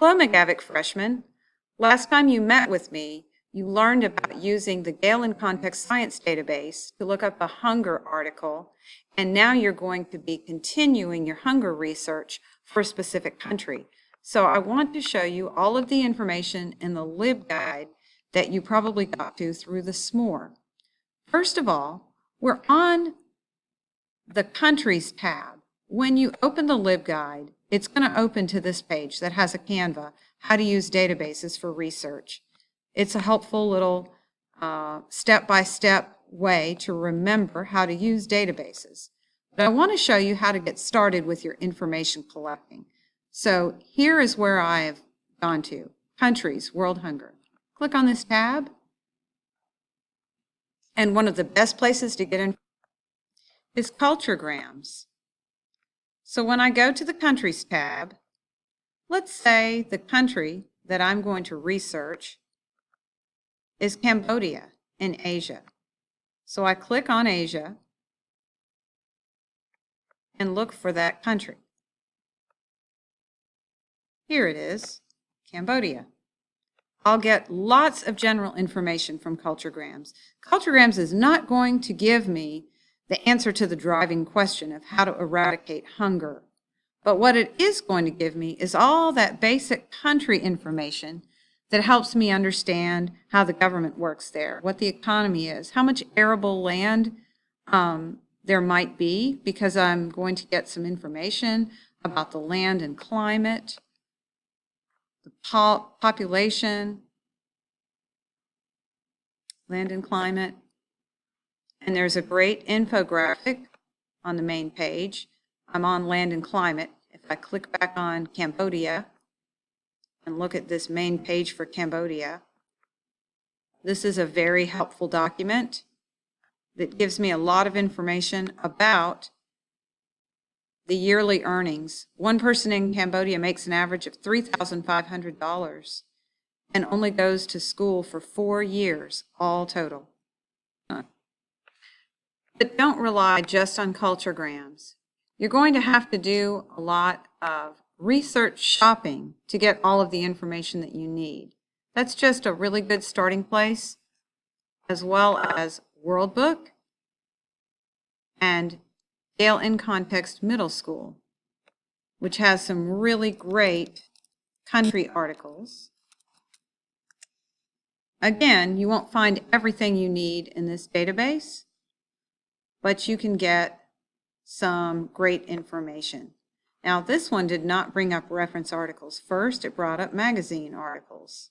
Hello, McGavick freshmen. Last time you met with me, you learned about using the Gale in Context Science database to look up a hunger article, and now you're going to be continuing your hunger research for a specific country. So I want to show you all of the information in the LibGuide that you probably got to through the SMORE. First of all, we're on the Countries tab. When you open the LibGuide, it's going to open to this page that has a Canva, how to use databases for research. It's a helpful little step-by-step way to remember how to use databases. But I want to show you how to get started with your information collecting. So here is where I have gone to, Countries, World Hunger. Click on this tab, and one of the best places to get in is culturegrams. So when I go to the Countries tab, let's say the country that I'm going to research is Cambodia in Asia. So I click on Asia and look for that country. Here it is, Cambodia. I'll get lots of general information from culturegrams. Culturegrams is not going to give me the answer to the driving question of how to eradicate hunger. But what it is going to give me is all that basic country information that helps me understand how the government works there, what the economy is, how much arable land there might be, because I'm going to get some information about the land and climate, the population, land and climate. And there's a great infographic on the main page. I'm on land and climate. If I click back on Cambodia and look at this main page for Cambodia, this is a very helpful document that gives me a lot of information about the yearly earnings. One person in Cambodia makes an average of $3,500 and only goes to school for 4 years, all total. But don't rely just on culturegrams. You're going to have to do a lot of research shopping to get all of the information that you need. That's just a really good starting place, as well as World Book and Gale in Context Middle School, which has some really great country articles. Again, you won't find everything you need in this database, but you can get some great information. Now, this one did not bring up reference articles. First, it brought up magazine articles.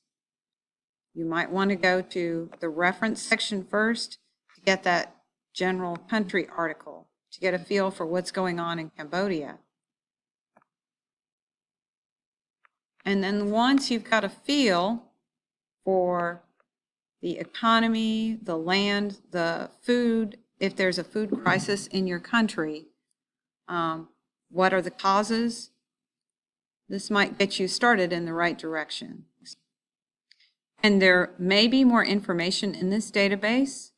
You might want to go to the reference section first to get that general country article, to get a feel for what's going on in Cambodia. And then once you've got a feel for the economy, the land, the food, if there's a food crisis in your country, what are the causes? This might get you started in the right direction. And there may be more information in this database,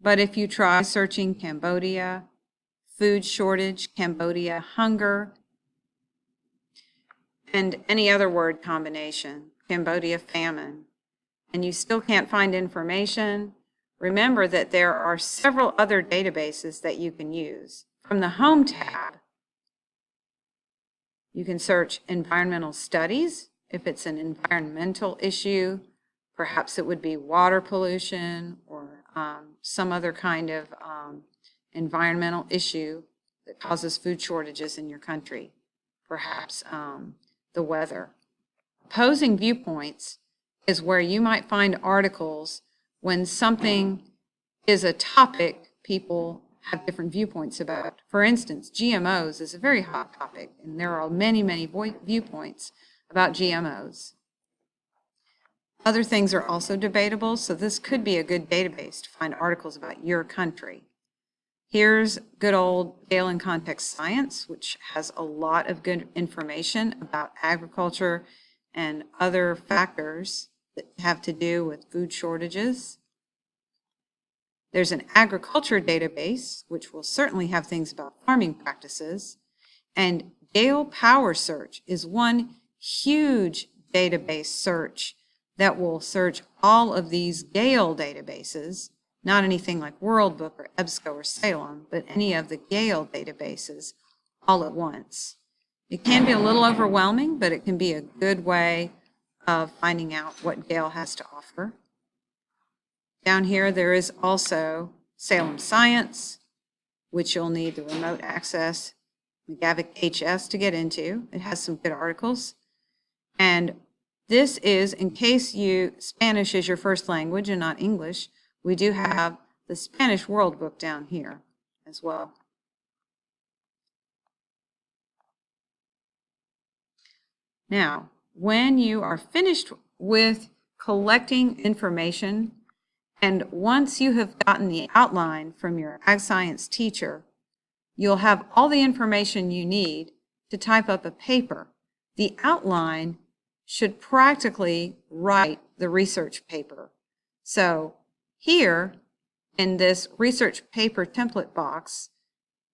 but if you try searching Cambodia, food shortage, Cambodia, hunger, and any other word combination, Cambodia famine, and you still can't find information, remember that there are several other databases that you can use. From the Home tab, you can search environmental studies. If it's an environmental issue, perhaps it would be water pollution or some other kind of environmental issue that causes food shortages in your country, perhaps the weather. Opposing viewpoints is where you might find articles when something is a topic people have different viewpoints about. For instance, GMOs is a very hot topic, and there are many, many viewpoints about GMOs. Other things are also debatable, so this could be a good database to find articles about your country. Here's good old Gale in Context Science, which has a lot of good information about agriculture and other factors that have to do with food shortages. There's an agriculture database, which will certainly have things about farming practices. And Gale Power Search is one huge database search that will search all of these Gale databases, not anything like World Book or EBSCO or Salem, but any of the Gale databases all at once. It can be a little overwhelming, but it can be a good way of finding out what Gale has to offer. Down here, there is also Salem Science, which you'll need the remote access McGavick HS to get into. It has some good articles. And this is, in case Spanish is your first language and not English, we do have the Spanish World Book down here as well. Now, when you are finished with collecting information, and once you have gotten the outline from your ag science teacher, you'll have all the information you need to type up a paper. The outline should practically write the research paper. So here in this research paper template box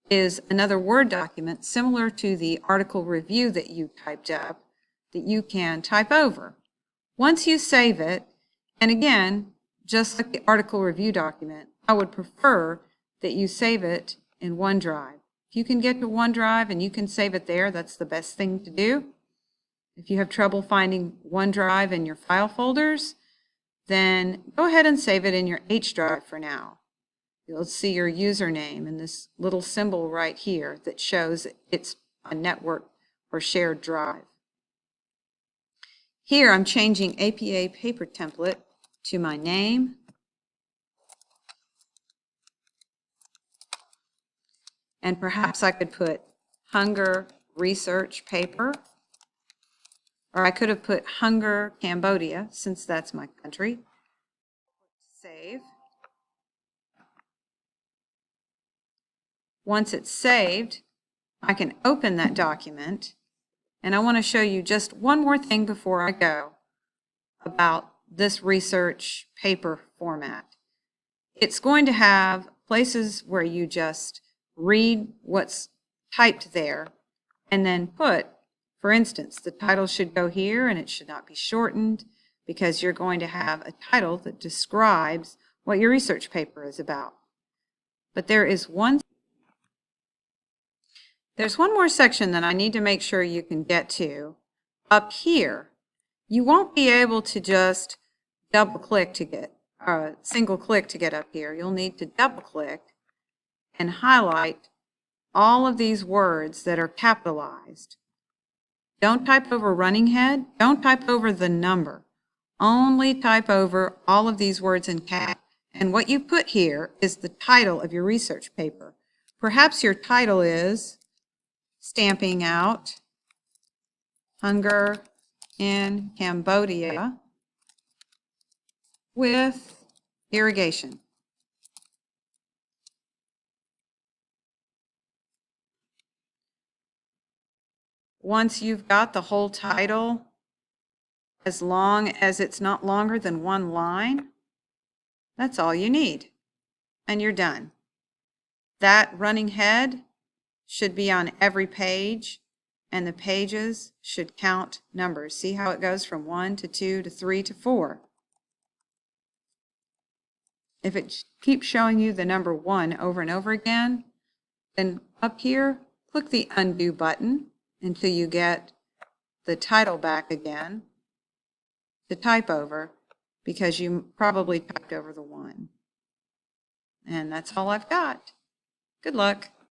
is another Word document similar to the article review that you typed up that you can type over. Once you save it, and again, just like the article review document, I would prefer that you save it in OneDrive. If you can get to OneDrive and you can save it there, that's the best thing to do. If you have trouble finding OneDrive in your file folders, then go ahead and save it in your H drive for now. You'll see your username and this little symbol right here that shows it's a network or shared drive. Here I'm changing APA paper template to my name, and perhaps I could put Hunger Research paper, or I could have put Hunger Cambodia since that's my country. Save. Once it's saved, I can open that document, and I want to show you just one more thing before I go about this research paper format. It's going to have places where you just read what's typed there and then put, for instance, the title should go here and it should not be shortened because you're going to have a title that describes what your research paper is about. But there's one more section that I need to make sure you can get to up here. You won't be able to just double click to get, single click to get up here. You'll need to double click and highlight all of these words that are capitalized. Don't type over running head. Don't type over the number. Only type over all of these words in cap. And what you put here is the title of your research paper. Perhaps your title is Stamping Out Hunger in Cambodia with Irrigation. Once you've got the whole title, as long as it's not longer than one line, that's all you need, and you're done. That running head should be on every page, and the pages should count numbers. See how it goes from 1 to 2 to 3 to 4. If it keeps showing you the number 1 over and over again, then up here, click the undo button until you get the title back again to type over, because you probably typed over the 1. And that's all I've got. Good luck.